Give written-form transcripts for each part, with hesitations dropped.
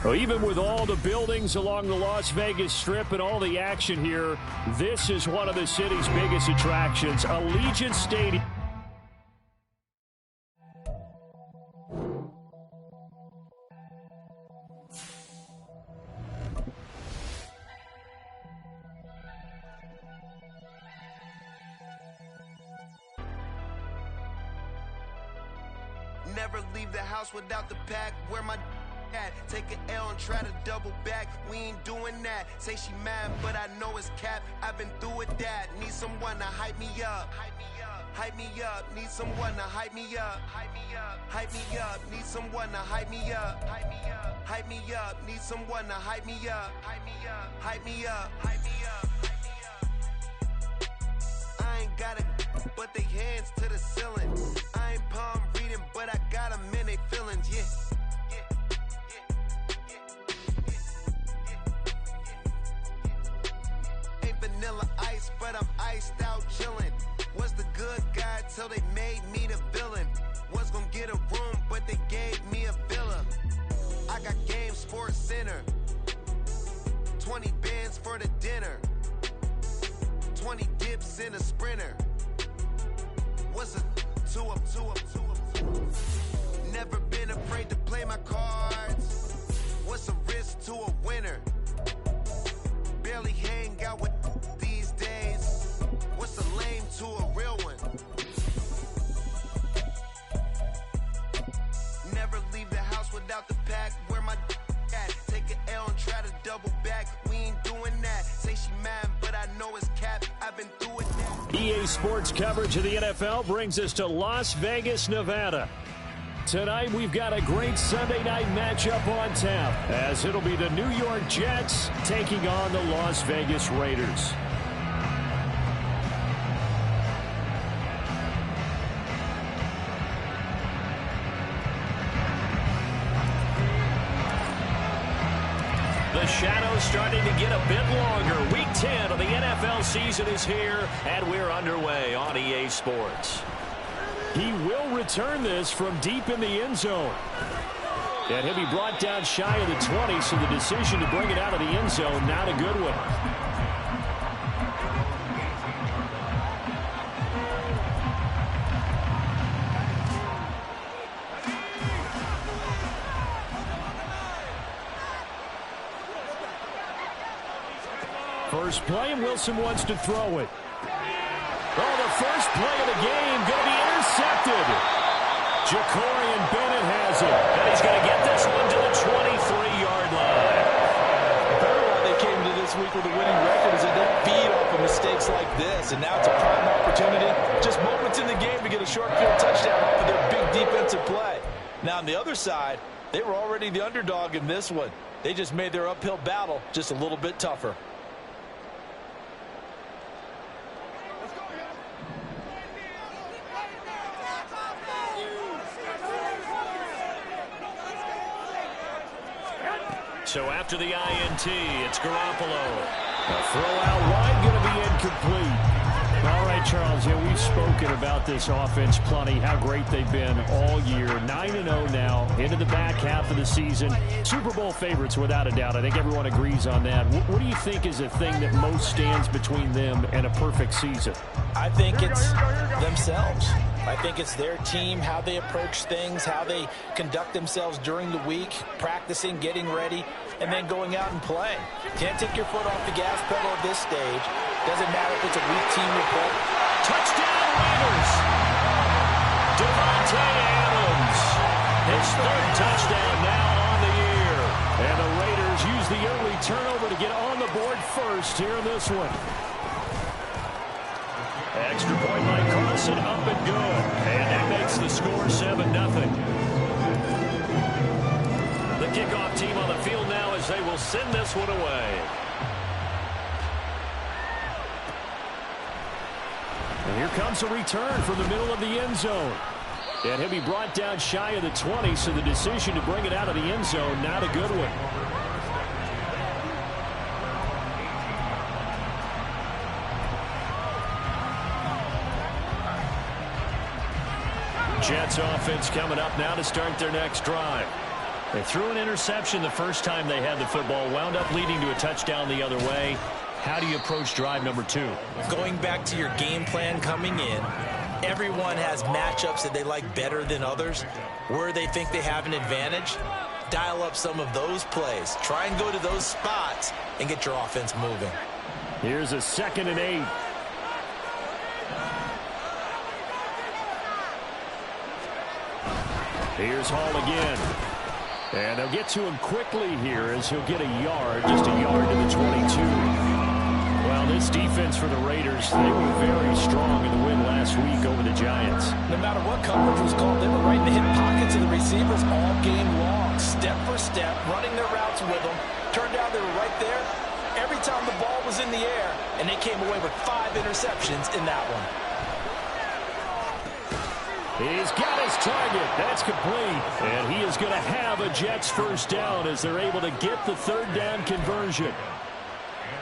Well, even with all the buildings along the Las Vegas Strip and all the action here, this is one of the city's biggest attractions, Allegiant Stadium. Never leave the house without the pack. Where my at? Take an L and try to double back. We ain't doing that. Say she mad, but I know it's cap. I've been through with that. Need someone to hype me up. Hype me up. Hype me up. Need someone to hype me up. Hype me up. Hype me up. Need someone to hype me up. Hype me up. Hype me up. Need someone to hype me up. Hype me up. Hype me up. Hype me up. I ain't got it, but they hands to the ceiling. I ain't palm reading, but I got them in they feelings, yeah. Ain't vanilla ice, but I'm iced out chillin'. Was the good guy till they made me the villain. Was gonna get a room, but they gave me a villa. I got Game Sports Center. 20 bands for the dinner. 20 dips in a sprinter. What's a two up? Never been afraid to play my cards. What's a risk to a winner? Barely hang out with these days. What's a lame to a real one? Never leave the house without the pack. Where my at? Take an L and try to double back. We ain't doing that. Say she mad, but I know it's cap. I've been through it now. EA Sports coverage of the NFL brings us to Las Vegas, Nevada. Tonight we've got a great Sunday night matchup on tap, as it'll be the New York Jets taking on the Las Vegas Raiders. The shadow's starting to get a bit longer. Week 10 of the NFL season is here, and we're underway on EA Sports. He will return this from deep in the end zone. And he'll be brought down shy of the 20, so the decision to bring it out of the end zone, not a good one. First play, and Wilson wants to throw it. Oh, the first play of the game going to be intercepted. Jacorian Bennett has it, and he's going to get this one to the 23-yard line. Better why they came to this week with a winning record is they don't feed off of mistakes like this, and now it's a prime opportunity. Just moments in the game to get a short field touchdown off of their big defensive play. Now, on the other side, they were already the underdog in this one. They just made their uphill battle just a little bit tougher. So after the INT, it's Garoppolo. A throw out wide, going to be incomplete. All right, Charles, we've spoken about this offense plenty, how great they've been all year. 9-0 now, into the back half of the season. Super Bowl favorites, without a doubt. I think everyone agrees on that. What do you think is the thing that most stands between them and a perfect season? I think it's themselves. I think it's their team, how they approach things, how they conduct themselves during the week, practicing, getting ready, and then going out and playing. Can't take your foot off the gas pedal at this stage. Doesn't matter if it's a weak team report. Touchdown Raiders! Devontae Adams. His third touchdown now on the year. And the Raiders use the early turnover to get on the board first here in this one. Extra point by Carlson, up and good. And that makes the score 7-0. The kickoff team on the field now as they will send this one away. And here comes a return from the middle of the end zone. And he'll be brought down shy of the 20, so the decision to bring it out of the end zone, not a good one. Jets offense coming up now to start their next drive. They threw an interception the first time they had the football, wound up leading to a touchdown the other way. How do you approach drive number 2? Going back to your game plan coming in, everyone has matchups that they like better than others, where they think they have an advantage. Dial up some of those plays. Try and go to those spots and get your offense moving. Here's a 2nd and 8. Here's Hall again. And they'll get to him quickly here as he'll get a yard, just a yard to the 22. Well, this defense for the Raiders, they were very strong in the win last week over the Giants. No matter what coverage was called, they were right in the hip pockets of the receivers all game long, step for step, running their routes with them. Turned out they were right there every time the ball was in the air, and they came away with 5 interceptions in that one. He's got his target. That's complete. And he is going to have a Jets first down as they're able to get the 3rd down conversion.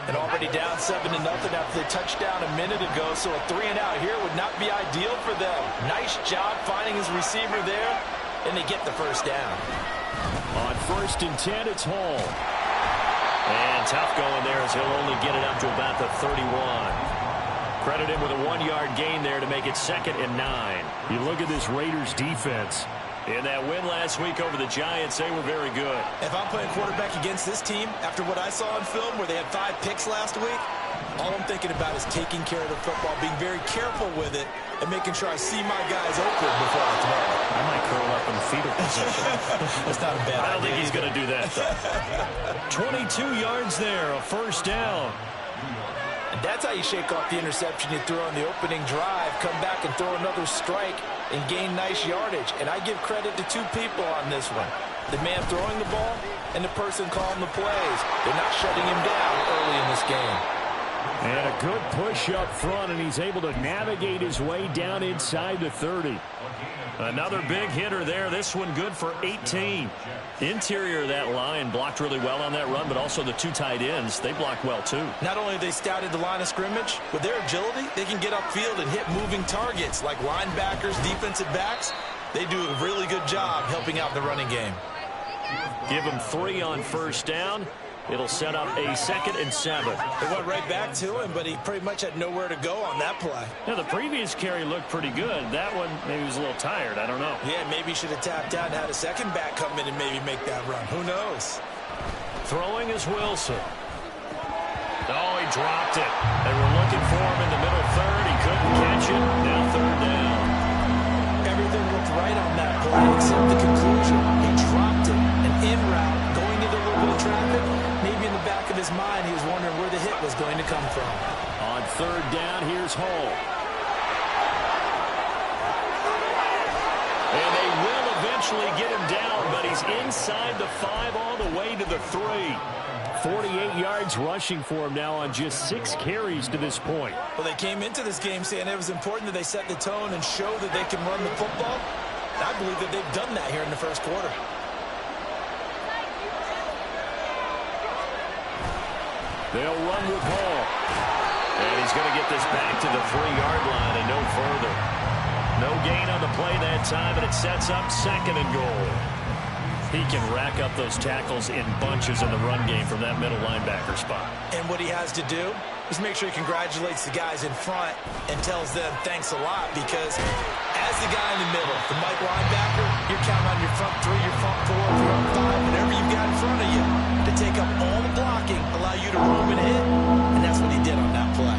And already down 7-0 after they touched down a minute ago, so a 3-and-out here would not be ideal for them. Nice job finding his receiver there, and they get the first down. On 1st and 10, it's Hall. And tough going there as he'll only get it up to about the 31. Credit him with a 1-yard gain there to make it 2nd and 9. You look at this Raiders defense. In that win last week over the Giants, they were very good. If I'm playing quarterback against this team, after what I saw on film where they had 5 picks last week, all I'm thinking about is taking care of the football, being very careful with it, and making sure I see my guys open before I throw it. I might curl up in the fetal position. That's not a bad idea. I don't think he's going to do that, though. 22 yards there, a first down. And that's how you shake off the interception you threw on the opening drive, come back and throw another strike and gain nice yardage. And I give credit to 2 people on this one. The man throwing the ball and the person calling the plays. They're not shutting him down early in this game. And a good push up front, and he's able to navigate his way down inside the 30. Another big hitter there. This one good for 18. Interior of that line blocked really well on that run, but also the 2 tight ends, they blocked well too. Not only have they scouted the line of scrimmage, with their agility, they can get upfield and hit moving targets like linebackers, defensive backs. They do a really good job helping out the running game. Give them 3 on first down. It'll set up a 2nd and 7. They went right back to him, but he pretty much had nowhere to go on that play. Now, the previous carry looked pretty good. That one, maybe he was a little tired. I don't know. Yeah, maybe he should have tapped out and had a second back come in and maybe make that run. Who knows? Throwing is Wilson. Oh, he dropped it. They were looking for him in the middle 3rd. He couldn't catch it. Now 3rd down. Everything looked right on that play except the conclusion. He dropped it. An in route, going into a little bit of traffic. Maybe in the back of his mind, he was wondering where the hit was going to come from. On 3rd down, here's Hall. And they will eventually get him down, but he's inside the 5 all the way to the 3. 48 yards rushing for him now on just 6 carries to this point. Well, they came into this game saying it was important that they set the tone and show that they can run the football. I believe that they've done that here in the first quarter. They'll run with Hall. And he's going to get this back to the 3-yard line and no further. No gain on the play that time, and it sets up 2nd and goal. He can rack up those tackles in bunches in the run game from that middle linebacker spot. And what he has to do is make sure he congratulates the guys in front and tells them thanks a lot, because as the guy in the middle, the Mike linebacker, you're counting on your front 3, your front 4, your front 5, whatever you've got in front of you to take up all the blocking, allow you to roam and hit, and that's what he did on that play.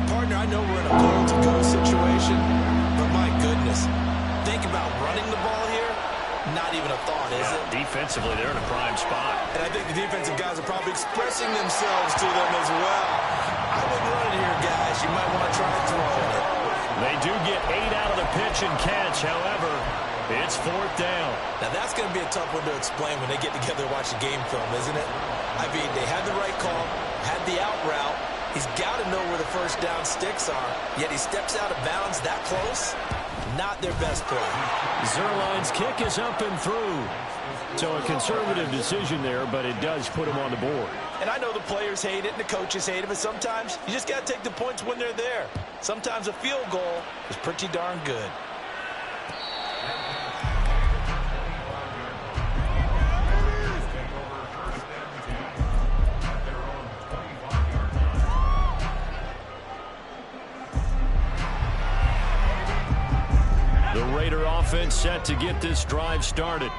Partner, I know we're in a goal-to-go situation, but my goodness, think about running the ball here. Not even a thought, is it? Defensively, they're in a prime spot. And I think the defensive guys are probably expressing themselves to them as well. I wouldn't run it here, guys. You might want to try throwing it. They do get 8 out of the pitch and catch. However, it's 4th down. Now, that's going to be a tough one to explain when they get together and watch the game film, isn't it? I mean, they had the right call, had the out route. He's got to know where the first down sticks are, yet he steps out of bounds that close. Not their best play. Zerline's kick is up and through. So a conservative decision there, but it does put him on the board. And I know the players hate it and the coaches hate it, but sometimes you just got to take the points when they're there. Sometimes a field goal is pretty darn good. Raider offense set to get this drive started.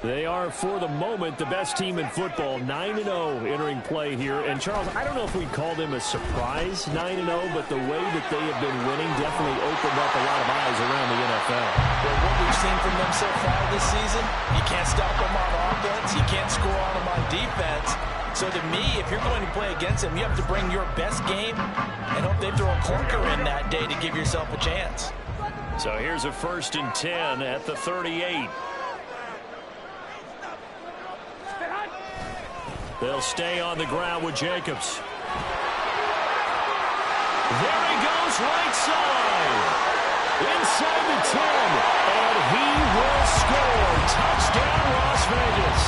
They are, for the moment, the best team in football, 9-0 entering play here. And, Charles, I don't know if we'd call them a surprise 9-0, but the way that they have been winning definitely opened up a lot of eyes around the NFL. Well, what we've seen from them so far this season, you can't stop them on offense, you can't score on them on defense. So to me, if you're going to play against them, you have to bring your best game and hope they throw a clunker in that day to give yourself a chance. So here's a 1st and 10 at the 38. They'll stay on the ground with Jacobs. There he goes, right side. Inside the 10, and he will score. Touchdown, Las Vegas.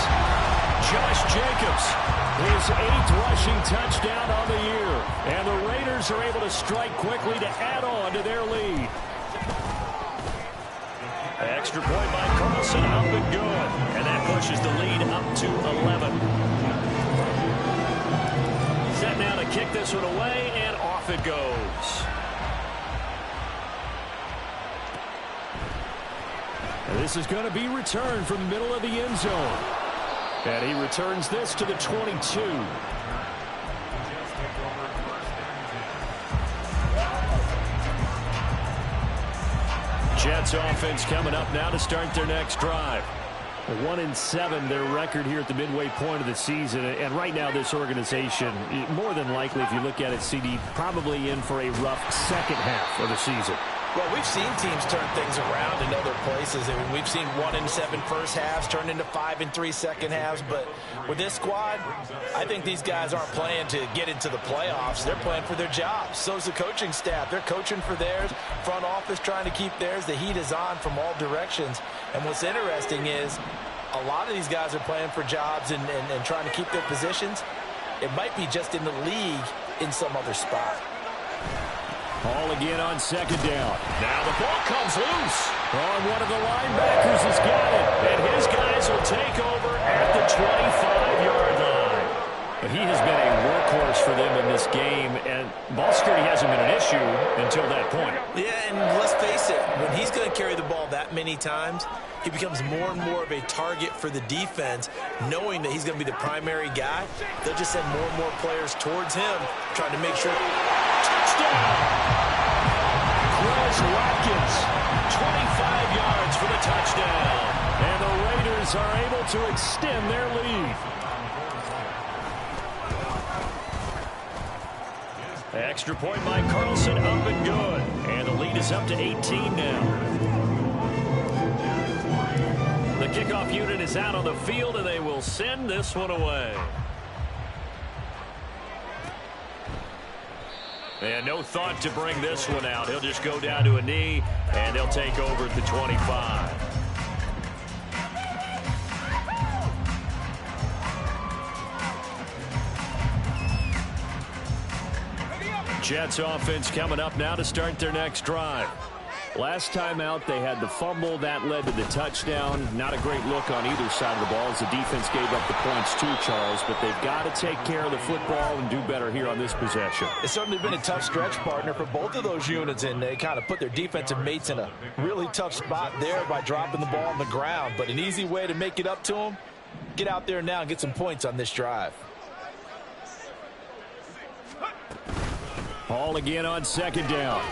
Josh Jacobs, his 8th rushing touchdown on the year. And the Raiders are able to strike quickly to add on to their lead. Extra point by Carlson, up and good. And that pushes the lead up to 11. Set now to kick this one away, and off it goes. And this is going to be returned from the middle of the end zone. And he returns this to the 22. Jets offense coming up now to start their next drive. 1-7 their record here at the midway point of the season, and right now this organization, more than likely, if you look at it, CD, probably in for a rough second half of the season. Well, we've seen teams turn things around in other places. I mean, we've seen 1-7 first halves turn into 5-3 second halves. But with this squad, I think these guys aren't playing to get into the playoffs. They're playing for their jobs. So's the coaching staff. They're coaching for theirs. Front office trying to keep theirs. The heat is on from all directions. And what's interesting is a lot of these guys are playing for jobs and trying to keep their positions. It might be just in the league in some other spot. Ball again on 2nd down. Now the ball comes loose. One of the linebackers has got it. And his guys will take over at the 25-yard line. He has been a workhorse for them in this game, and ball security hasn't been an issue until that point. Yeah, and let's face it, when he's going to carry the ball that many times, he becomes more and more of a target for the defense, knowing that he's going to be the primary guy. They'll just send more and more players towards him, trying to make sure. Touchdown! Chris Watkins, 25 yards for the touchdown. And the Raiders are able to extend their lead. Extra point by Carlson, up and good. And the lead is up to 18 now. The kickoff unit is out on the field, and they will send this one away. And no thought to bring this one out. He'll just go down to a knee, and they'll take over at the 25. Jets offense coming up now to start their next drive. Last time out, they had the fumble. That led to the touchdown. Not a great look on either side of the ball as the defense gave up the points too, Charles. But they've got to take care of the football and do better here on this possession. It's certainly been a tough stretch, partner, for both of those units, and they kind of put their defensive mates in a really tough spot there by dropping the ball on the ground. But an easy way to make it up to them, get out there now and get some points on this drive. Ball again on 2nd down.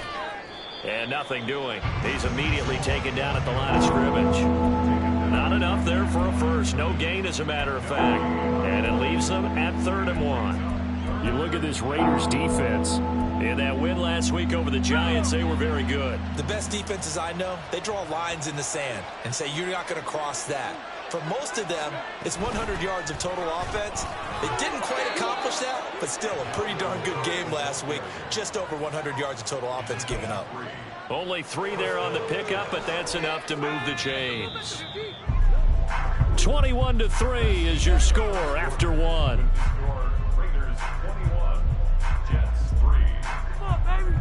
And nothing doing. He's immediately taken down at the line of scrimmage. Not enough there for a first. No gain, as a matter of fact. And it leaves them at 3rd and 1. You look at this Raiders defense. In that win last week over the Giants, they were very good. The best defenses I know, they draw lines in the sand and say you're not going to cross that. For most of them, it's 100 yards of total offense. They didn't quite accomplish that, but still a pretty darn good game last week. Just over 100 yards of total offense given up. Only 3 there on the pickup, but that's enough to move the chains. 21-3 is your score after 1. Raiders 21, Jets 3. Come on, baby.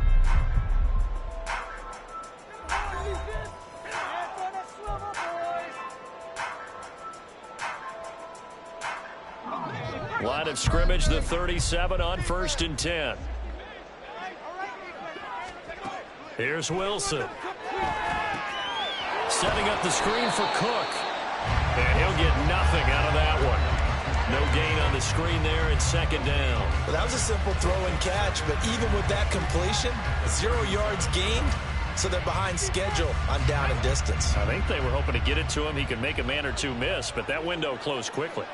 Line of scrimmage, the 37 on 1st and 10. Here's Wilson. Setting up the screen for Cook. And he'll get nothing out of that one. No gain on the screen there. It's second down. Well, that was a simple throw and catch, but even with that completion, 0 yards gained, so they're behind schedule on down and distance. I think they were hoping to get it to him. He could make a man or two miss, but that window closed quickly.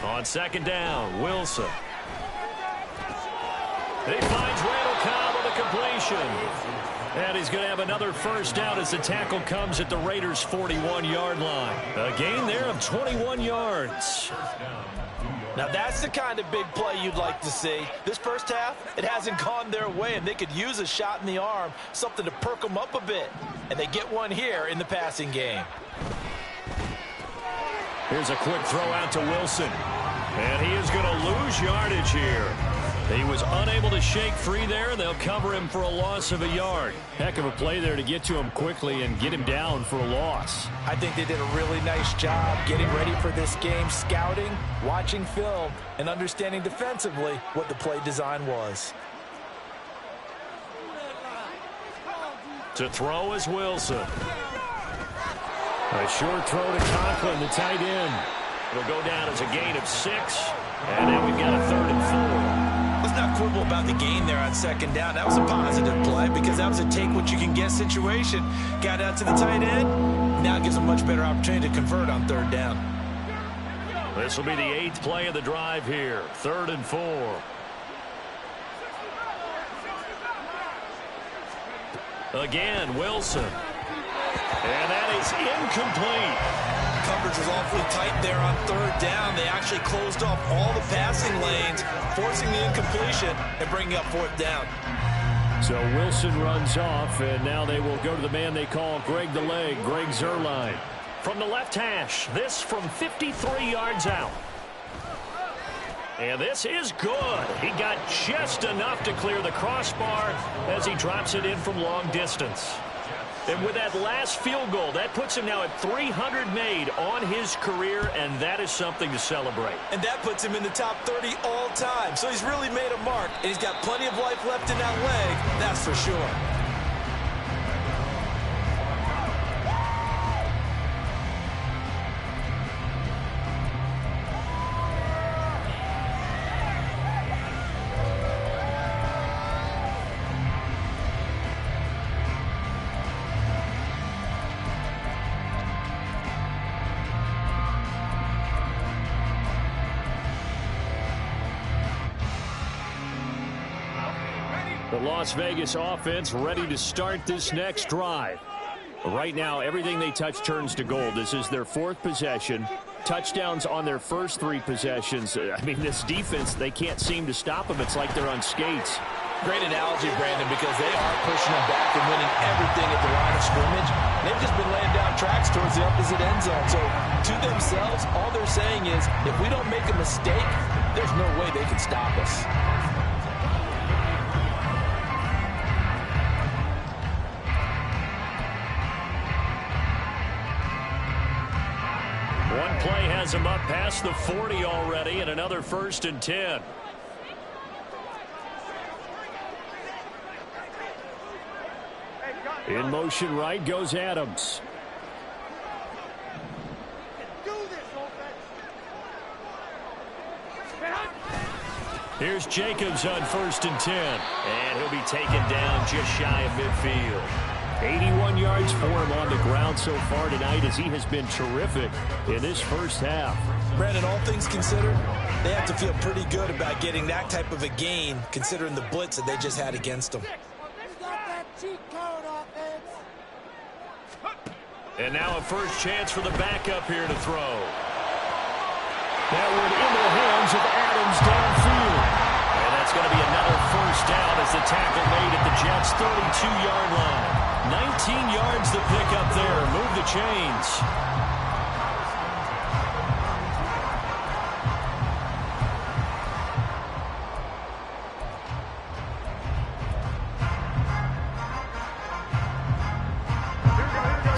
On second down, Wilson. He finds Randall Cobb with a completion. And he's going to have another first down as the tackle comes at the Raiders' 41-yard line. A gain there of 21 yards. Now that's the kind of big play you'd like to see. This first half, it hasn't gone their way, and they could use a shot in the arm, something to perk them up a bit. And they get one here in the passing game. Here's a quick throw out to Wilson. And he is going to lose yardage here. He was unable to shake free there, and they'll cover him for a loss of a yard. Heck of a play there to get to him quickly and get him down for a loss. I think they did a really nice job getting ready for this game, scouting, watching film, and understanding defensively what the play design was. To throw is Wilson. A short throw to Conklin, the tight end. It'll go down as a gain of 6, and now we've got a 3rd and 4. Let's not quibble about the gain there on second down. That was a positive play because that was a take-what-you-can-get situation. Got out to the tight end. Now it gives them a much better opportunity to convert on 3rd down. This will be the 8th play of the drive here. 3rd and 4. Again, Wilson. And that is incomplete. Coverage was awfully tight there on 3rd down. They actually closed off all the passing lanes, forcing the incompletion and bringing up 4th down. So Wilson runs off, and now they will go to the man they call Greg the Leg, Greg Zuerlein. From the left hash, this from 53 yards out. And this is good. He got just enough to clear the crossbar as he drops it in from long distance. And with that last field goal, that puts him now at 300 made on his career, and that is something to celebrate. And that puts him in the top 30 all time. So he's really made a mark, and he's got plenty of life left in that leg, that's for sure. The Las Vegas offense ready to start this next drive. Right now, everything they touch turns to gold. This is their 4th possession. Touchdowns on their first 3 possessions. I mean, this defense, they can't seem to stop them. It's like they're on skates. Great analogy, Brandon, because they are pushing them back and winning everything at the line of scrimmage. They've just been laying down tracks towards the opposite end zone. So, to themselves, all they're saying is, if we don't make a mistake, there's no way they can stop us. One play has him up past the 40 already, and another 1st and 10. In motion right goes Adams. Here's Jacobs on 1st and 10. And he'll be taken down just shy of midfield. 81 yards for him on the ground so far tonight as he has been terrific in this first half. Brandon, all things considered, they have to feel pretty good about getting that type of a gain considering the blitz that they just had against them. And now a first chance for the backup here to throw. That one into the hands of Adams downfield. And that's going to be another first down as the tackle made at the Jets' 32-yard line. 19 yards to pick up there. Move the chains.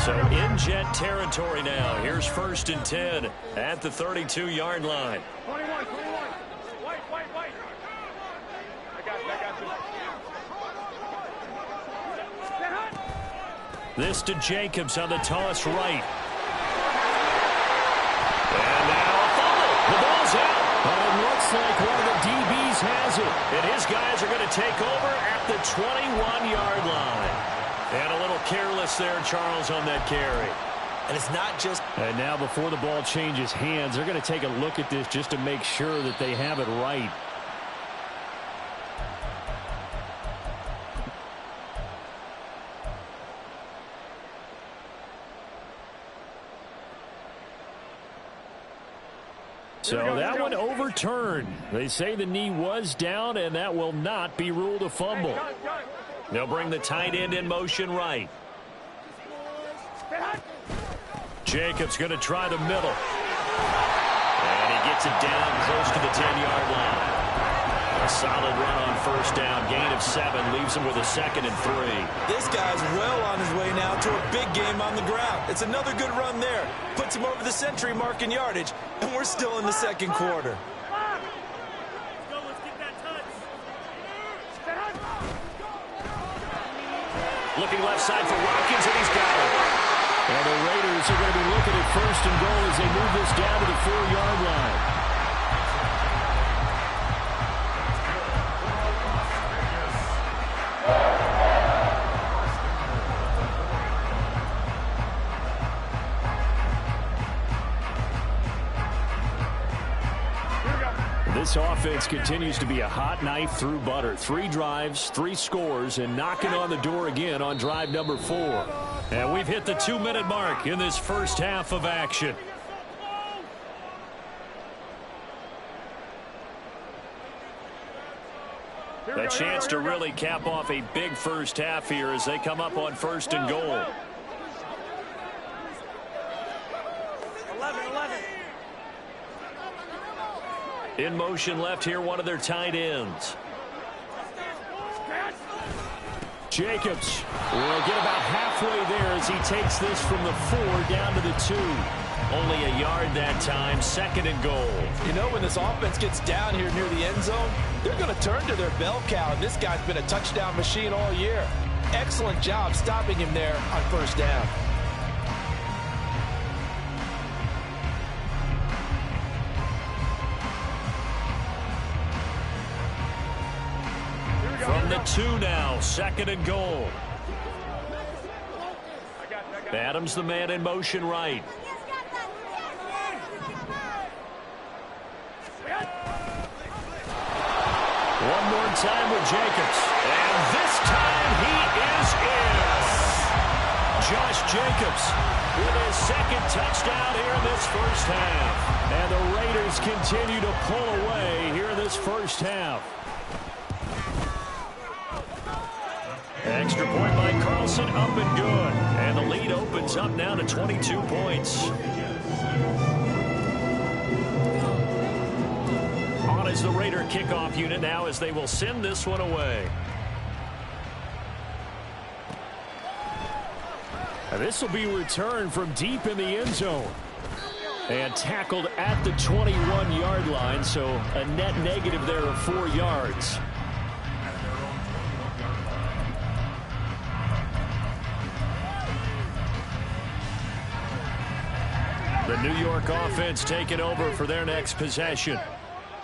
So in Jet territory now. Here's 1st and 10 at the 32-yard line. 21. Wait. I got you. This to Jacobs on the toss right. And now a fumble. The ball's out. But it looks like one of the DBs has it. And his guys are going to take over at the 21-yard line. And a little careless there, Charles, on that carry. And it's not just... And now before the ball changes hands, they're going to take a look at this just to make sure that they have it right. So that one overturned. They say the knee was down, and that will not be ruled a fumble. They'll bring the tight end in motion right. Jacobs going to try the middle. And he gets it down close to the 10-yard line. A solid run on first down. Gain of 7 leaves him with a 2nd and 3. This guy's well on his way now to a big game on the ground. It's another good run there. Puts him over the century mark in yardage, and we're still in the second quarter. Looking left side for Watkins, and he's got it. And the Raiders are going to be looking at 1st and goal as they move this down to the 4-yard line. This offense continues to be a hot knife through butter. 3 drives, 3 scores, and knocking on the door again on drive number 4. And we've hit the 2-minute mark in this first half of action. A chance to really cap off a big first half here as they come up on 1st and goal. 11. In motion left here, one of their tight ends. Jacobs will get about halfway there as he takes this from the 4 down to the 2. Only a yard that time, 2nd and goal. You know, when this offense gets down here near the end zone, they're going to turn to their bell cow, and this guy's been a touchdown machine all year. Excellent job stopping him there on first down. From the 2 now, 2nd and goal. Adams the man in motion right. One more time with Jacobs. And this time he is in. Josh Jacobs with his 2nd touchdown here in this first half. And the Raiders continue to pull away here in this first half. Extra point by Carlson, up and good. And the lead opens up now to 22 points. On is the Raider kickoff unit now as they will send this one away. And this will be returned from deep in the end zone. And tackled at the 21-yard line, so a net negative there of 4 yards. The New York offense taking over for their next possession.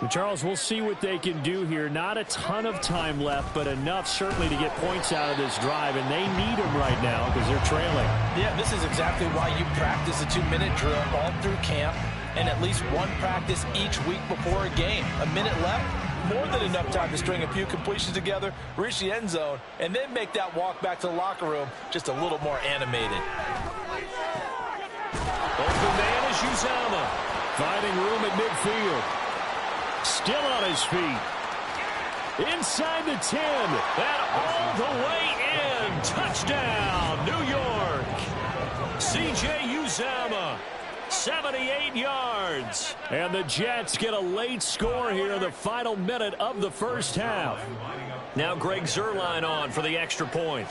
And Charles, we'll see what they can do here. Not a ton of time left, but enough certainly to get points out of this drive, and they need them right now because they're trailing. Yeah, this is exactly why you practice a 2-minute drill all through camp and at least one practice each week before a game. A minute left, more than enough time to string a few completions together, reach the end zone, and then make that walk back to the locker room just a little more animated. Open man is Uzama. Finding room at midfield. Still on his feet. Inside the 10. And all the way in. Touchdown, New York. C.J. Uzama. 78 yards. And the Jets get a late score here in the final minute of the first half. Now Greg Zuerlein on for the extra point.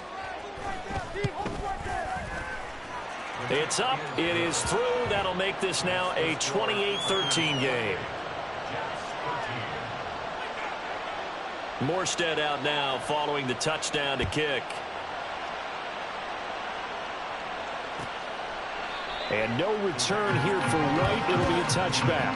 It's up. It is through. That'll make this now a 28-13 game. Morstead out now following the touchdown to kick. And no return here for Wright. It'll be a touchback.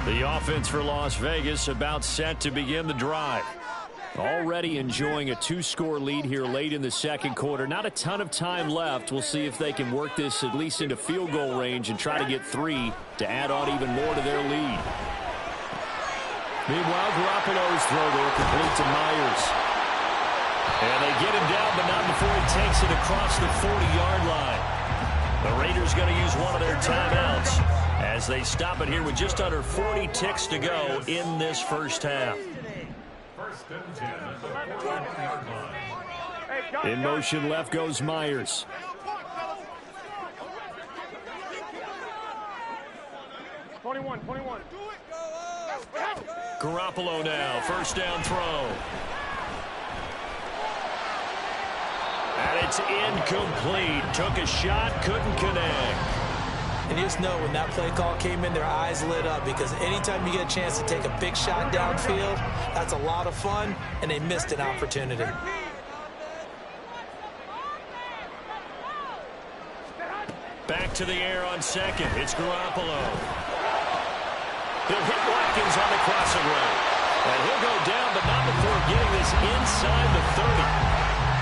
The offense for Las Vegas about set to begin the drive. Already enjoying a 2-score lead here late in the second quarter. Not a ton of time left. We'll see if they can work this at least into field goal range and try to get 3 to add on even more to their lead. Meanwhile, Garoppolo's throw there complete to Myers. And they get him down, but not before he takes it across the 40-yard line. The Raiders going to use one of their timeouts as they stop it here with just under 40 ticks to go in this first half. In motion left goes Myers. Garoppolo now, first down throw. And it's incomplete. Took a shot, couldn't connect. And you just know when that play call came in, their eyes lit up, because anytime you get a chance to take a big shot downfield, that's a lot of fun, and they missed an opportunity. Back to the air on second. It's Garoppolo. He'll hit Watkins on the crossing route. And he'll go down, but not before getting this inside the 30.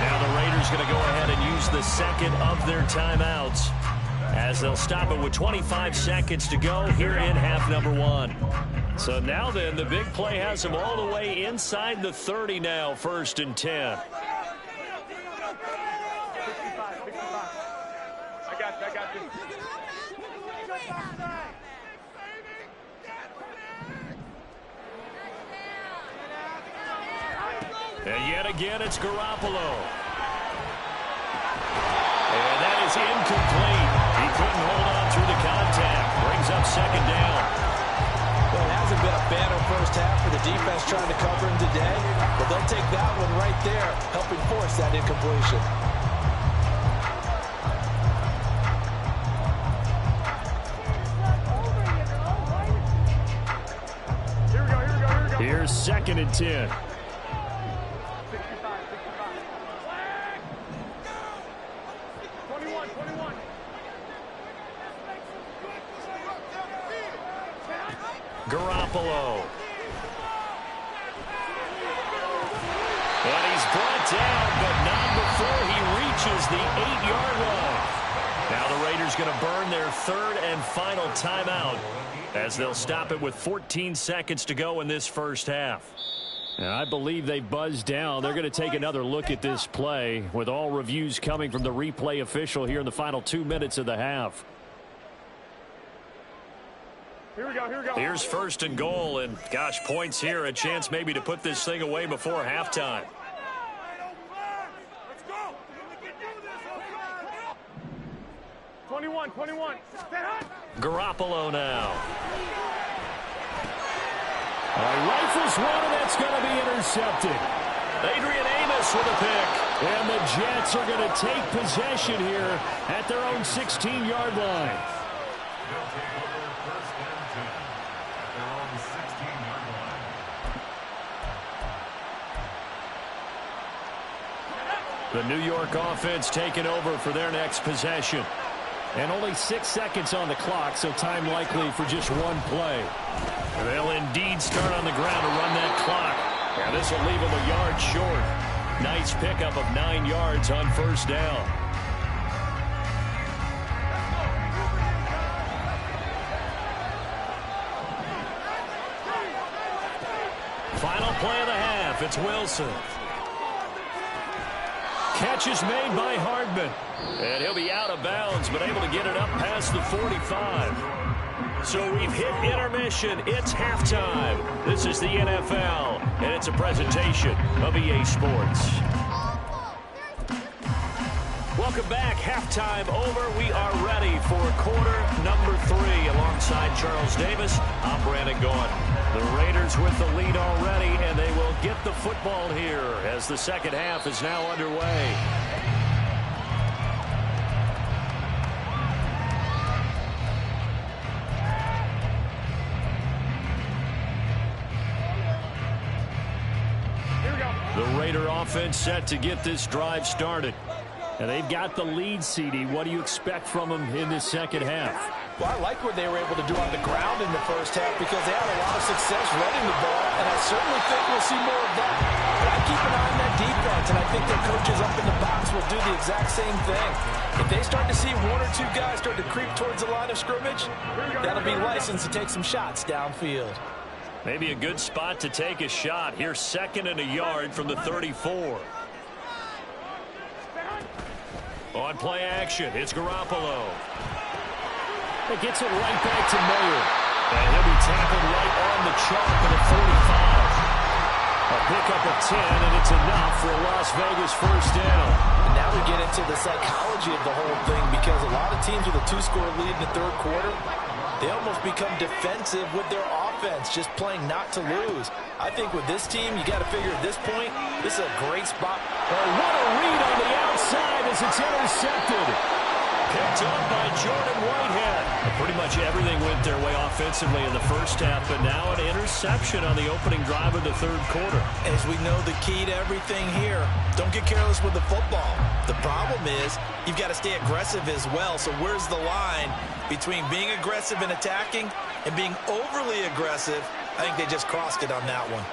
Now the Raiders going to go ahead and use the second of their timeouts, as they'll stop it with 25 seconds to go here in half number 1. So now then, the big play has them all the way inside the 30 now, 1st and 10. I got you. And yet again, it's Garoppolo. And that is incomplete. He couldn't hold on through the contact. Brings up second down. Well, it hasn't been a banner first half for the defense trying to cover him today, but they'll take that one right there, helping force that incompletion. Here's 2nd and 10. Garoppolo. And he's brought down, but not before he reaches the 8-yard line. Now the Raiders going to burn their 3rd and final timeout, as they'll stop it with 14 seconds to go in this first half. And I believe they buzzed down. They're going to take another look at this play, with all reviews coming from the replay official here in the final 2 minutes of the half. Here we go. Here's 1st and goal, and gosh, points here, a chance maybe to put this thing away before halftime. Let's go. 21. Garoppolo now. Rifles one, and that's going to be intercepted. Adrian Amos with a pick. And the Jets are going to take possession here at their own 16-yard line. The New York offense taking over for their next possession. And only 6 seconds on the clock, so time likely for just one play. They'll indeed start on the ground to run that clock. And this will leave them a yard short. Nice pickup of 9 yards on 1st down. Final play of the half. It's Wilson. Catch is made by Hardman. And he'll be out of bounds, but able to get it up past the 45. So we've hit intermission. It's halftime. This is the NFL, and it's a presentation of EA Sports. Welcome back. Halftime over. We are ready for quarter number 3. Alongside Charles Davis, I'm Brandon Gaughan. The Raiders with the lead already, and they will get the football here as the second half is now underway. offense set to get this drive started. And they've got the lead, CD. What do you expect from them in this second half? Well, I like what they were able to do on the ground in the first half because they had a lot of success running the ball, and I certainly think we'll see more of that. But I keep an eye on that defense, and I think their coaches up in the box will do the exact same thing. If they start to see one or two guys start to creep towards the line of scrimmage, that'll be licensed to take some shots downfield. Maybe a good spot to take a shot. Here's 2nd and a yard from the 34. On play action, it's Garoppolo. It gets it right back to Mayer. And he'll be tackled right on the chalk at the 45. A pickup of 10, and it's enough for a Las Vegas first down. And now we get into the psychology of the whole thing because a lot of teams with a 2-score lead in the third quarter, they almost become defensive with their offense, just playing not to lose. I think with this team, you got to figure at this point, this is a great spot. Oh, what a read on the outside as it's intercepted. Picked up by Jordan Whitehead. Pretty much everything went their way offensively in the first half, but now an interception on the opening drive of the third quarter. As we know, the key to everything here, don't get careless with the football. The problem is you've got to stay aggressive as well. So where's the line between being aggressive and attacking and being overly aggressive? I think they just crossed it on that one.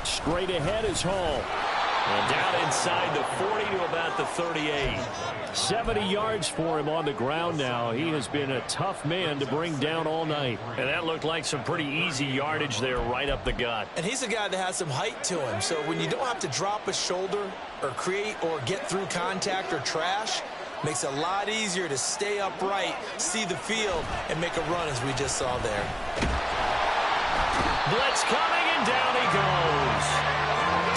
Straight ahead is Hall. And down inside the 40 to about the 38. 70 yards for him on the ground now. He has been a tough man to bring down all night. And that looked like some pretty easy yardage there right up the gut. And he's a guy that has some height to him. So when you don't have to drop a shoulder or create or get through contact or trash, makes it a lot easier to stay upright, see the field, and make a run as we just saw there. Blitz coming, and down he goes.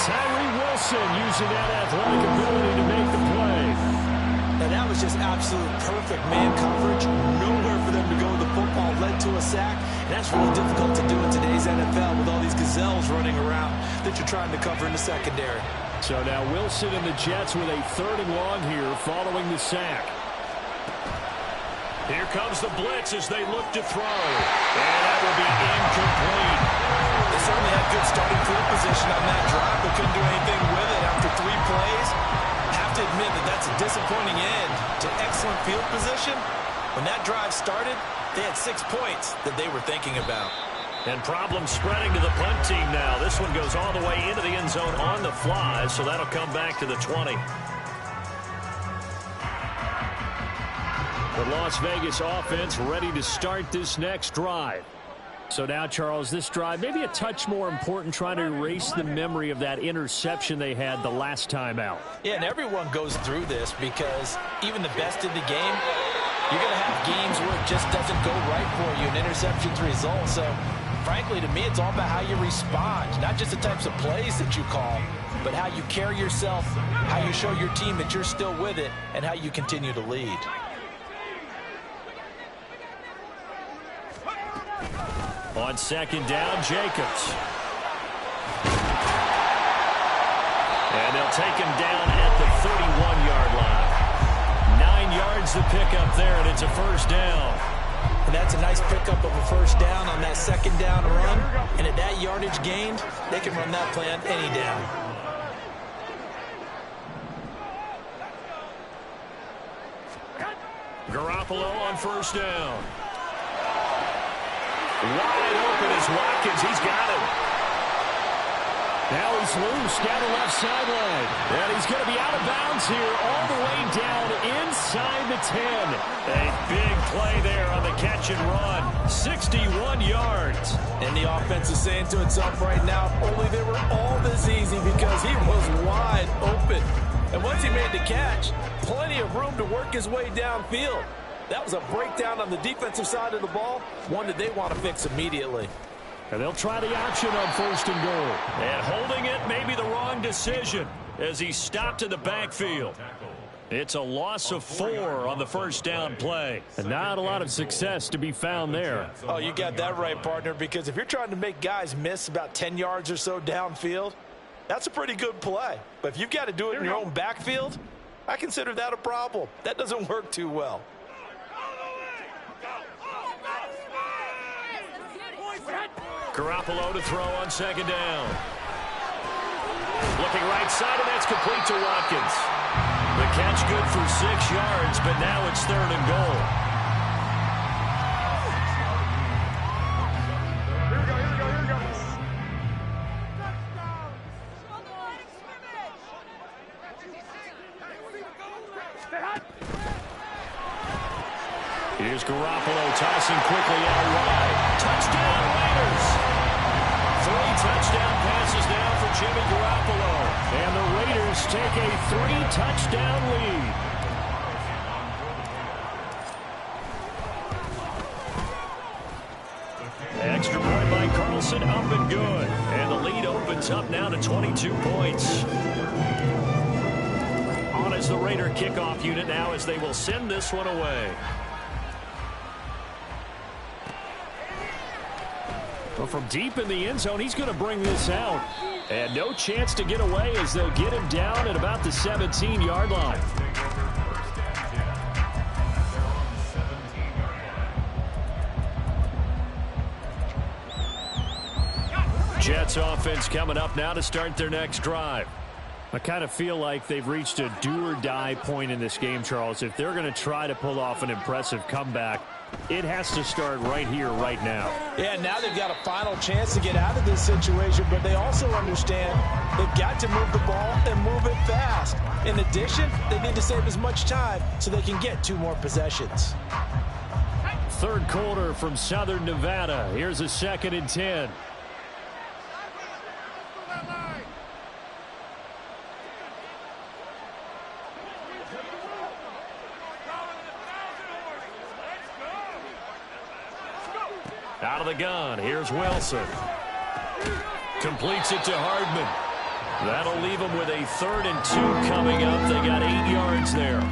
Tyree Wilson using that athletic ability to make the play. And that was just absolute perfect man coverage. Nowhere for them to go. The football led to a sack. And that's really difficult to do in today's NFL with all these gazelles running around that you're trying to cover in the secondary. So now Wilson and the Jets with a 3rd and long here following the sack. Here comes the blitz as they look to throw. And that will be incomplete. They certainly had good starting field position on that drive, but couldn't do anything with it after 3 plays. I have to admit that that's a disappointing end to excellent field position. When that drive started, they had 6 points that they were thinking about. And problems spreading to the punt team now. This one goes all the way into the end zone on the fly, so that'll come back to the 20. The Las Vegas offense ready to start this next drive. So now, Charles, this drive maybe a touch more important, trying to erase the memory of that interception they had the last time out. Yeah, and everyone goes through this because even the best in the game, you're going to have games where it just doesn't go right for you, and interceptions result. So, frankly, to me, it's all about how you respond, not just the types of plays that you call, but how you carry yourself, how you show your team that you're still with it, and how you continue to lead. On 2nd down, Jacobs. And they'll take him down at the 31-yard line. 9 yards to pick up there, and it's a first down. And that's a nice pickup of a first down on that 2nd down run. And at that yardage gained, they can run that play on any down. Garoppolo on first down. Wide open is Watkins. He's got him. Now he's loose down the left sideline. And he's going to be out of bounds here all the way down inside the 10. A big play there on the catch and run. 61 yards. And the offense is saying to itself right now, if only they were all this easy, because he was wide open. And once he made the catch, plenty of room to work his way downfield. That was a breakdown on the defensive side of the ball, one that they want to fix immediately. And they'll try the option on 1st and goal. And holding it may be the wrong decision as he stopped in the backfield. It's a loss of 4 on the first down play. And not a lot of success to be found there. Oh, you got that right, partner, because if you're trying to make guys miss about 10 yards or so downfield, that's a pretty good play. But if you've got to do it in your own backfield, I consider that a problem. That doesn't work too well. Garoppolo to throw on second down. Looking right side, and that's complete to Watkins. The catch good for 6 yards, but now it's 3rd and goal. Here's Garoppolo tossing quickly out wide. Touchdown, Raiders! 3 touchdown passes now for Jimmy Garoppolo. And the Raiders take a 3-touchdown lead. Extra point by Carlson, up and good. And the lead opens up now to 22 points. On as the Raider kickoff unit now as they will send this one away. Well, from deep in the end zone, he's going to bring this out. And no chance to get away as they'll get him down at about the 17-yard line. Jets offense coming up now to start their next drive. I kind of feel like they've reached a do-or-die point in this game, Charles. If they're going to try to pull off an impressive comeback, it has to start right here, right now. Yeah, now they've got a final chance to get out of this situation, but they also understand they've got to move the ball and move it fast. In addition, they need to save as much time so they can get 2 more possessions. 3rd quarter from Southern Nevada. Here's a 2nd and 10. Out of the gun, here's Wilson. Completes it to Hardman. That'll leave them with a 3rd and 2 coming up. They got 8 yards there.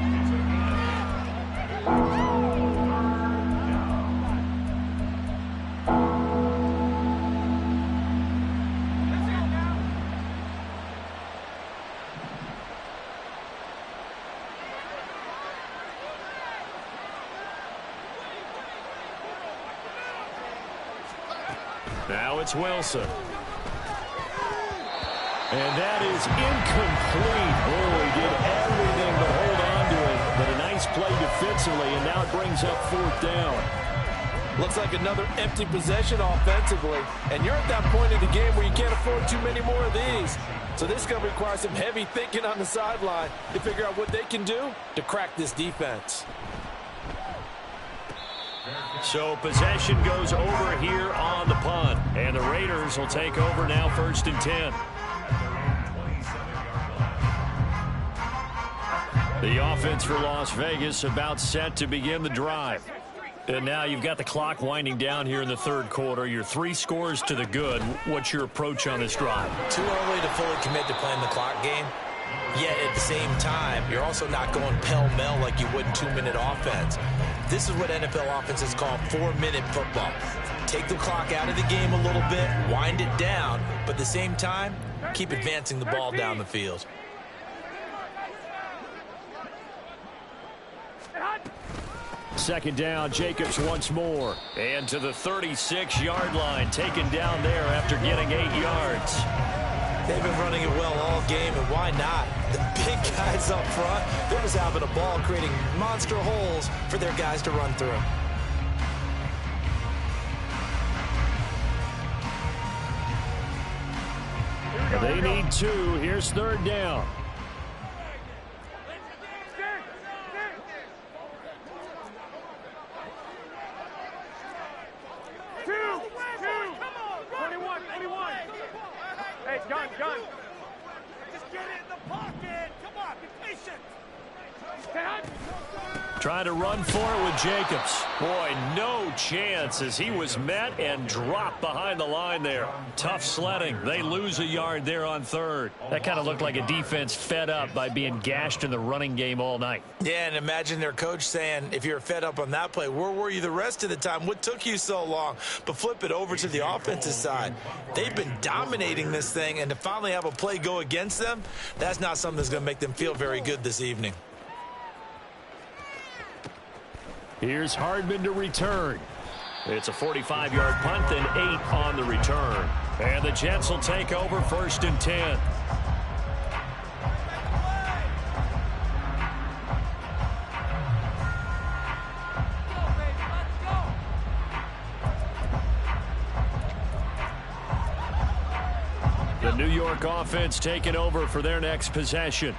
Now it's Wilson. And that is incomplete. Boy, did everything but hold on to it. But a nice play defensively, and now it brings up 4th down. Looks like another empty possession offensively. And you're at that point in the game where you can't afford too many more of these. So this is going to require some heavy thinking on the sideline to figure out what they can do to crack this defense. So possession goes over here on the punt. And the Raiders will take over now 1st and 10. The offense for Las Vegas about set to begin the drive. And now you've got the clock winding down here in the 3rd quarter. You're 3 scores to the good. What's your approach on this drive? Too early to fully commit to playing the clock game. Yet at the same time, you're also not going pell-mell like you would in 2-minute offense. This is what NFL offenses call 4-minute football. Take the clock out of the game a little bit, wind it down, but at the same time, keep advancing the ball down the field. Second down, Jacobs once more. And to the 36-yard line, taken down there after getting 8 yards. They've been running it well all game, and why not? The big guys up front, they're just having a ball creating monster holes for their guys to run through. They need 2. Here's 3rd down. Gun. Just get it in the pocket. Come on, be patient. Trying to run for it with Jacobs. Boy, no chance as he was met and dropped behind the line there. Tough sledding. They lose a yard there on 3rd. That kind of looked like a defense fed up by being gashed in the running game all night. Yeah, and imagine their coach saying, if you're fed up on that play, where were you the rest of the time? What took you so long? But flip it over to the offensive side. They've been dominating this thing, and to finally have a play go against them, that's not something that's going to make them feel very good this evening. Here's Hardman to return. It's a 45-yard punt, then 8 on the return. And the Jets will take over 1st and 10. The New York offense taking over for their next possession.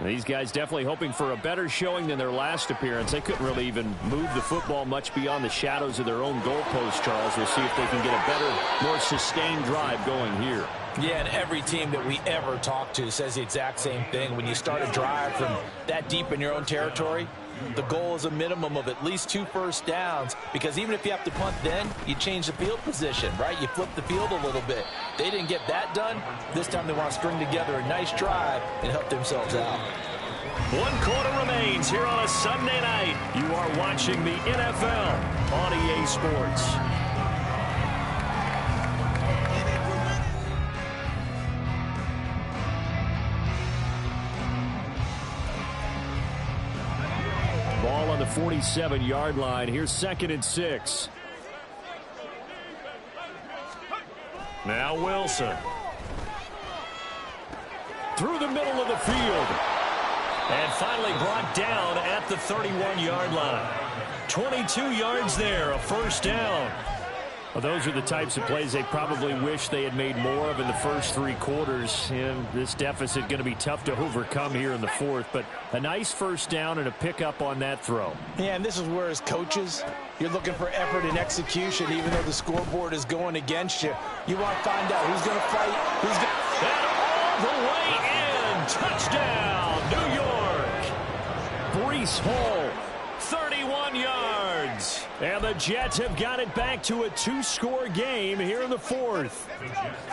These guys definitely hoping for a better showing than their last appearance. They couldn't really even move the football much beyond the shadows of their own goalpost, Charles. We'll see if they can get a better, more sustained drive going here. Yeah, and every team that we ever talk to says the exact same thing. When you start a drive from that deep in your own territory, the goal is a minimum of at least 2 first downs, because even if you have to punt then, you change the field position, right? You flip the field a little bit. They didn't get that done. This time they want to string together a nice drive and help themselves out. 1 quarter remains here on a Sunday night. You are watching the NFL on EA Sports. Ball on the 47-yard line. Here's 2nd and 6. Now Wilson. Through the middle of the field. And finally brought down at the 31-yard line. 22 yards there, a 1st down. Well, those are the types of plays they probably wish they had made more of in the first 3 quarters. And this deficit going to be tough to overcome here in the 4th. But a nice 1st down and a pickup on that throw. Yeah, and this is where as coaches, you're looking for effort and execution, even though the scoreboard is going against you. You want to find out who's going to fight, who's going to... And all the way in. Touchdown, New York. Breece Hall, 31 yards. And the Jets have got it back to a 2-score game here in the 4th.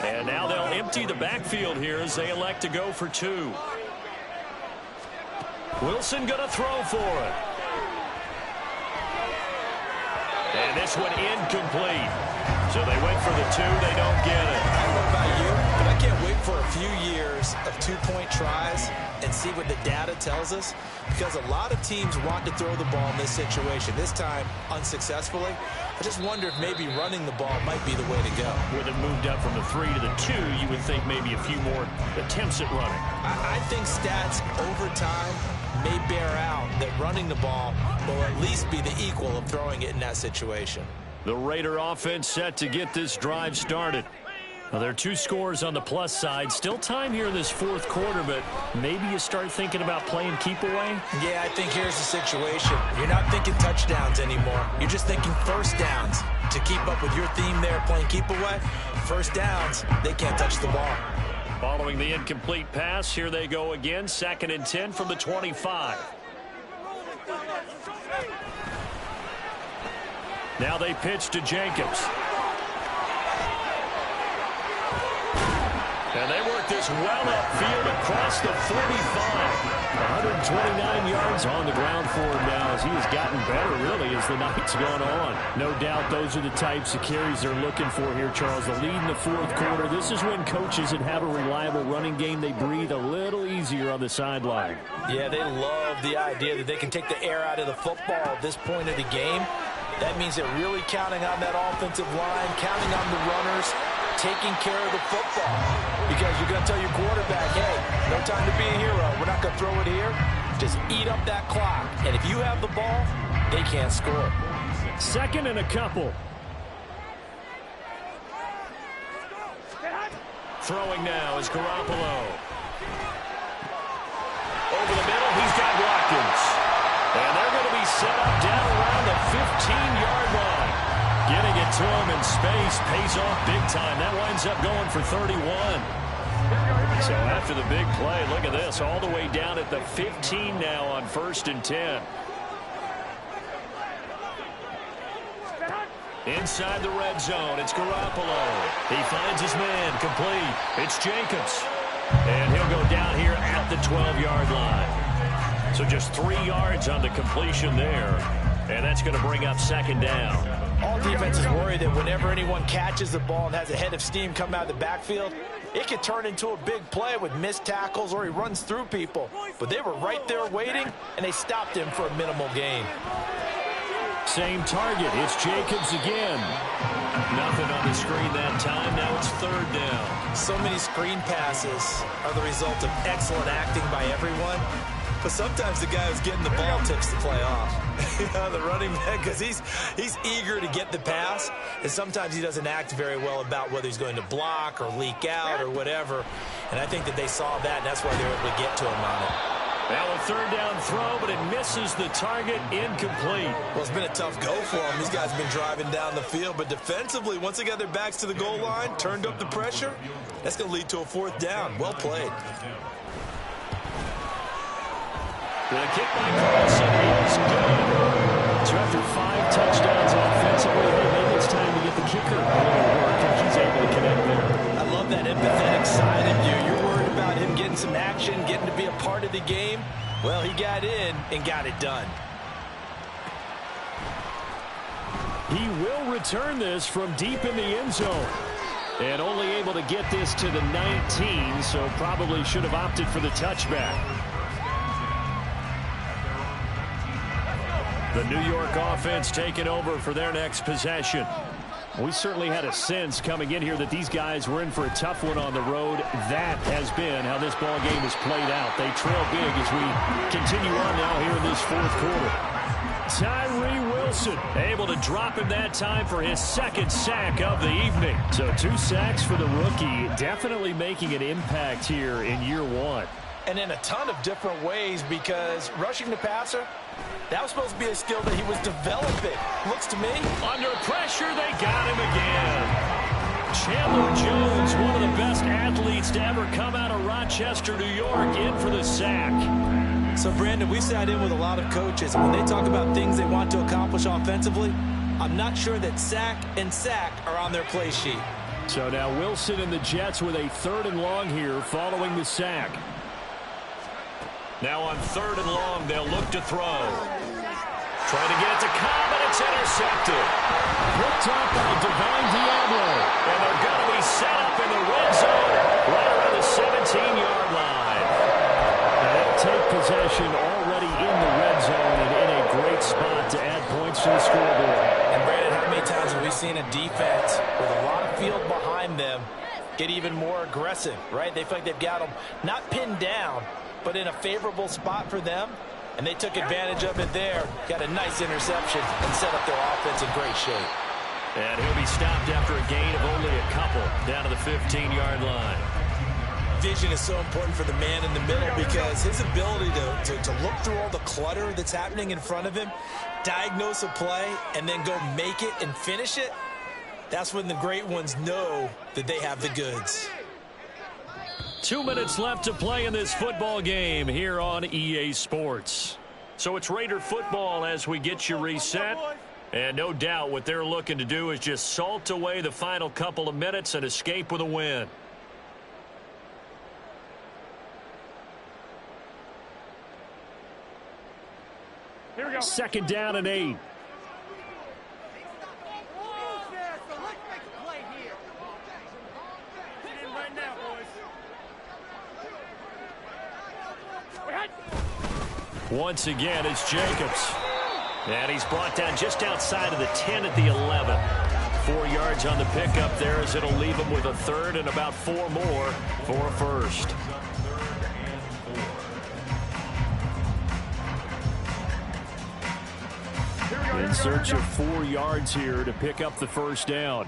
And now they'll empty the backfield here as they elect to go for 2. Wilson going to throw for it. And this one incomplete. So they went for the 2. They don't get it. I don't know about you, but I can't wait for a few years of 2-point tries and see what the data tells us, because a lot of teams want to throw the ball in this situation. This time, unsuccessfully. I just wonder if maybe running the ball might be the way to go. With it moved up from the 3 to the 2, you would think maybe a few more attempts at running. I think stats over time may bear out that running the ball will at least be the equal of throwing it in that situation. The Raider offense set to get this drive started. Well, there are 2 scores on the plus side. Still time here in this 4th quarter, but maybe you start thinking about playing keep away? Yeah, I think here's the situation. You're not thinking touchdowns anymore. You're just thinking 1st downs. To keep up with your theme there, playing keep away, 1st downs, they can't touch the ball. Following the incomplete pass, here they go again. 2nd and 10 from the 25. Now they pitch to Jacobs. And they work this well upfield across the 45. 129 yards on the ground for him now as he has gotten better, really, as the night's gone on. No doubt those are the types of carries they're looking for here, Charles. The lead in the 4th quarter. This is when coaches that have a reliable running game, they breathe a little easier on the sideline. Yeah, they love the idea that they can take the air out of the football at this point of the game. That means they're really counting on that offensive line, counting on the runners, taking care of the football. Because you're going to tell your quarterback, hey, no time to be a hero. We're not going to throw it here. Just eat up that clock. And if you have the ball, they can't score. 2nd and a couple. Throwing now is Garoppolo. Over the middle, he's got Watkins. And they're going to be set up down around the 15-yard line. Getting it to him in space pays off big time. That winds up going for 31. So after the big play, look at this. All the way down at the 15 now on 1st and 10. Inside the red zone, it's Garoppolo. He finds his man, complete. It's Jacobs. And he'll go down here at the 12-yard line. So just 3 yards on the completion there. And that's going to bring up 2nd down. All defenses worry that whenever anyone catches the ball and has a head of steam come out of the backfield, it could turn into a big play with missed tackles or he runs through people. But they were right there waiting, and they stopped him for a minimal gain. Same target. It's Jacobs again. Nothing on the screen that time. Now it's third down. So many screen passes are the result of excellent acting by everyone. But sometimes the guy who's getting the ball tips the play off. The running back, because he's eager to get the pass, and sometimes he doesn't act very well about whether he's going to block or leak out or whatever. And I think that they saw that, and that's why they were able to get to him on it. Now a third down throw, but it misses the target, incomplete. Well, it's been a tough go for them. These guys have been driving down the field, but defensively, once they got their backs to the goal line, turned up the pressure, that's going to lead to a fourth down. Well played. The kick by Carlson is good. So after 5 touchdowns offensively, maybe it's time to get the kicker a little work, and he's able to connect there. I love that empathetic side of you. You're worried about him getting some action, getting to be a part of the game. Well, he got in and got it done. He will return this from deep in the end zone. And only able to get this to the 19, so probably should have opted for the touchback. The New York offense taking over for their next possession. We certainly had a sense coming in here that these guys were in for a tough one on the road. That has been how this ball game has played out. They trail big as we continue on now here in this fourth quarter. Tyree Wilson able to drop him that time for his second sack of the evening. So 2 sacks for the rookie, definitely making an impact here in year 1. And in a ton of different ways, because rushing the passer, that was supposed to be a skill that he was developing. Looks to me. Under pressure, they got him again. Chandler Jones, one of the best athletes to ever come out of Rochester, New York, in for the sack. So, Brandon, we sat in with a lot of coaches, and when they talk about things they want to accomplish offensively, I'm not sure that sack and sack are on their play sheet. So now Wilson and the Jets with a 3rd and long here following the sack. Now on 3rd and long, they'll look to throw. Trying to get it to Cobb, and it's intercepted. Picked up by Divine Diablo. And they're going to be set up in the red zone right around the 17-yard line. And they'll take possession already in the red zone and in a great spot to add points to the scoreboard. And, Brandon, how many times have we seen a defense with a lot of field behind them get even more aggressive, right? They feel like they've got them not pinned down, but in a favorable spot for them, and they took advantage of it there. Got a nice interception and set up their offense in great shape. And he'll be stopped after a gain of only a couple down to the 15-yard line. Vision is so important for the man in the middle, because his ability to look through all the clutter that's happening in front of him, diagnose a play, and then go make it and finish it, that's when the great ones know that they have the goods. 2 minutes left to play in this football game here on EA Sports. So it's Raider football as we get you reset. And no doubt what they're looking to do is just salt away the final couple of minutes and escape with a win. Here we go. 2nd down and 8. Once again, it's Jacobs. And he's brought down just outside of the 10 at the 11. 4 yards on the pickup there, as it'll leave him with a 3rd and about 4 more for a 1st. In search of 4 yards here to pick up the 1st down.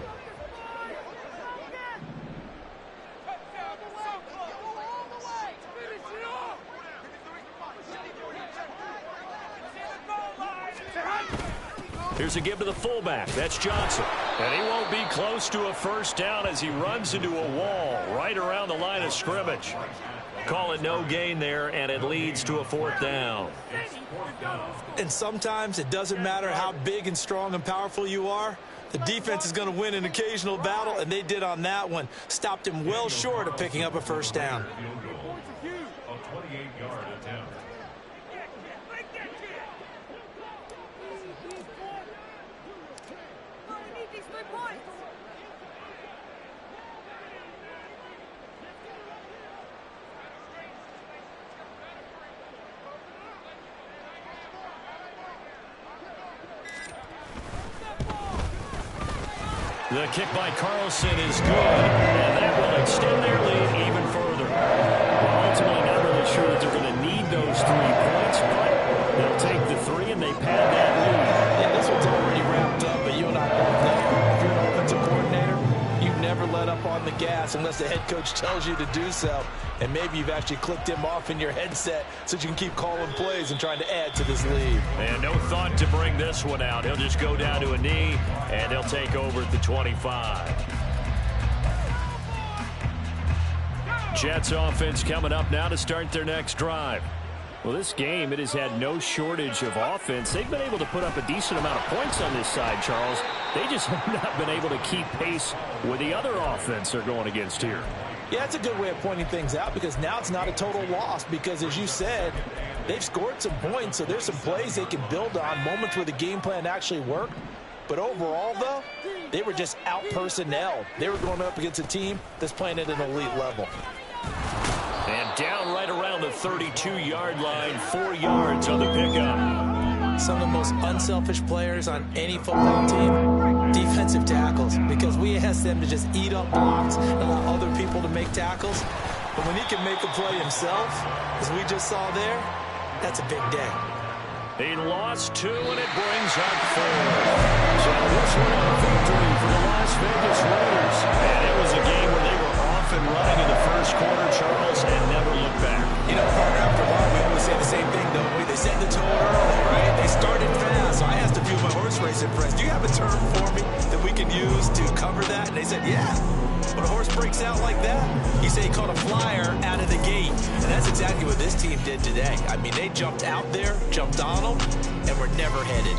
Here's a give to the fullback. That's Johnson. And he won't be close to a 1st down as he runs into a wall right around the line of scrimmage. Call it no gain there, and it leads to a 4th down. And sometimes it doesn't matter how big and strong and powerful you are. The defense is going to win an occasional battle, and they did on that one. Stopped him well short of picking up a 1st down. The kick by Carlson is good, and that will extend their lead even further. Well, ultimately, not really sure that they're going to need those 3 points, but they'll take the 3 and they pad that lead. Yeah, this one's already wrapped up, but you and I both know if you're an offensive coordinator, you never let up on the gas unless the head coach tells you to do so. And maybe you've actually clicked him off in your headset so you can keep calling plays and trying to add to this lead. And no thought to bring this one out. He'll just go down to a knee, and they'll take over at the 25. Jets offense coming up now to start their next drive. Well, this game, it has had no shortage of offense. They've been able to put up a decent amount of points on this side, Charles. They just have not been able to keep pace with the other offense they're going against here. Yeah, it's a good way of pointing things out because now it's not a total loss because, as you said, they've scored some points, so there's some plays they can build on, moments where the game plan actually worked. But overall, though, they were just out-personnel. They were going up against a team that's playing at an elite level. And down right around the 32-yard line, 4 yards on the pickup. Some of the most unselfish players on any football team, defensive tackles, because we ask them to just eat up blocks and allow other people to make tackles. But when he can make a play himself, as we just saw there, that's a big day. He lost 2, and it brings up 4. So this one a victory for the Las Vegas Raiders. And it was a game where they were off and running in the first quarter, Charles, and never looked back. You know, partner, after a while, we always say the same thing, don't we? They set the tone early, right? They started fast. So I asked a few of my horse racing friends, do you have a term for me that we can use to cover that? And they said, yeah. When a horse breaks out like that, you say he caught a flyer out of the gate. And that's exactly what this team did today. I mean, they jumped out there, jumped on them, and were never headed.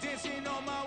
Dancing on my